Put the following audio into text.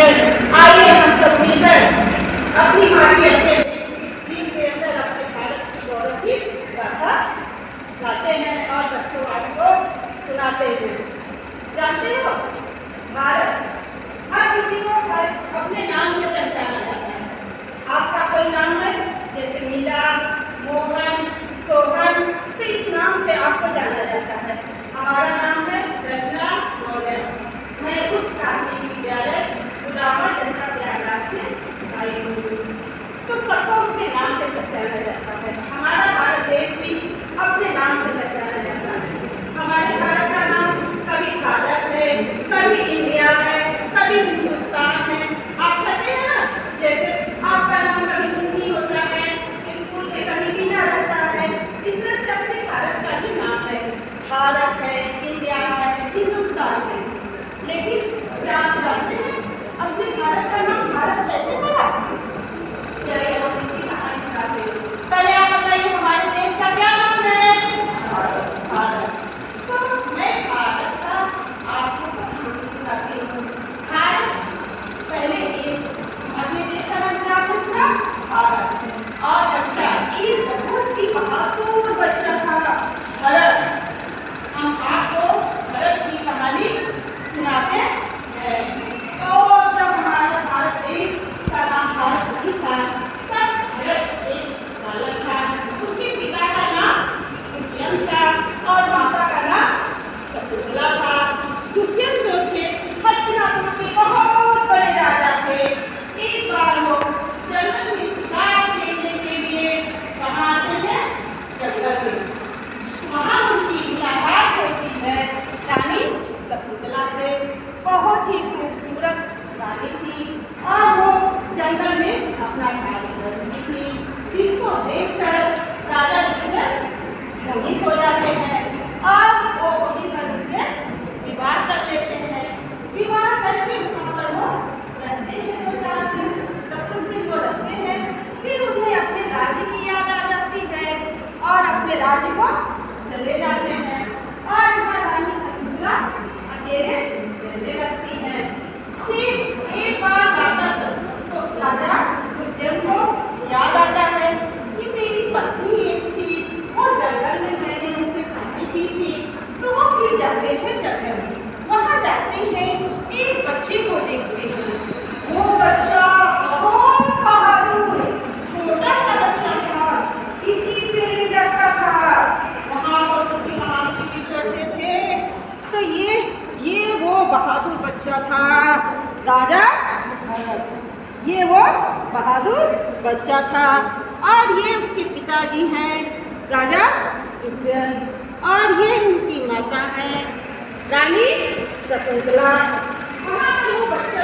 आइए हम सब मिलकर अपनी माटी अपने देश के अंदर अपने भारत की गौरव की गाथा गाते हैं और बच्चों को सुनाते हैं। जानते हो, भारत हर किसी को अपने नाम से पहचाना जाता है। आपका कोई नाम है, जैसे मीरा, मोहन, सोहन, तो इस नाम से आपको जाना जाता है। हमारा नाम है रचना मौर्य। मैं कुछ प्राचीन विद्यालय उदाहरण जैसा प्रयागराज से आई हूँ, तो सबको उसके नाम से पहचाना जाता है। हमारा भारत देश भी अपने नाम से पहचाना जाता है। हमारे भारत का नाम कभी भारत है, कभी इंडिया है, कभी हिंदुस्तान है। आप कहते हैं ना, जैसे आपका नाम कभी हिंदी होता है, स्कूल में कभी लीना रहता है, इस तरह से अपने भारत का ही नाम है। भारत है, इंडिया है, हिंदुस्तान है। लेकिन क्या आप जानते हैं अपने भारत का नाम भारत कैसे पड़ा? चलिए हम इसकी कहानी सुनाते हैं। पहले आप बताइए, हमारे देश का क्या नाम है? भारत। तो मैं भारत का आपको कहानी सुनाती हूँ। भारत पहले एक अपने देश का नाम क्या था? भारत। और बच्चा एक बहुत ही बहादुर बच्चा था, भरत। हम आपको भरत की कहानी सुनाते हैं। तो जब हमारा भारत देश का नाम भारत नहीं था, तब भरत एक बालक था। उसके पिता का नाम दुष्यंत था और माता का नाम शकुंतला था। दुष्यंत जो थे हस्तिनापुर के बहुत बड़े राजा थे। एक बार वो जंगल में शिकार खेलने के लिए कहाँ आते हैं? जंगल में। वहाँ उनकी मुलाकात होती है रानी शकुंतला से। बहुत ही खूबसूरत रानी थी और वो जंगल में अपना कार्य कर रही थी, जिसको देखकर राजा दुष्यंत मोहित हो जाते हैं और वो वहीं पर उनसे विवाह कर लेते हैं। विवाह करके वहाँ पर वो रहते हैं 2-4 दिन, तब कुछ दिन वो रहते हैं। फिर उन्हें अपने राज्य की याद आ जाती है और अपने राज्य को चले जाते हैं और रानी शकुंतला अकेले रहने लगती है। फिर एक बार राजा दुष्यंत को याद आता है कि मेरी पत्नी एक थी और जंगल में मैंने उनसे शादी की थी। तो वो फिर जाते हैं जंगल में। वहाँ जाते हैं, एक बच्चे को देखते हैं। वो बच्चा बहुत बहादुर, छोटा सा बच्चा था, किसी से नहीं डरता था। वहाँ पर उसकी महारानी भी चढ़ते थे। तो ये वो बहादुर बच्चा था राजा भरत। ये वो बहादुर बच्चा था और ये उसके पिताजी हैं राजा दुष्यंत और ये उनकी माता है रानी शकुंतला। वहाँ पर वो बच्चा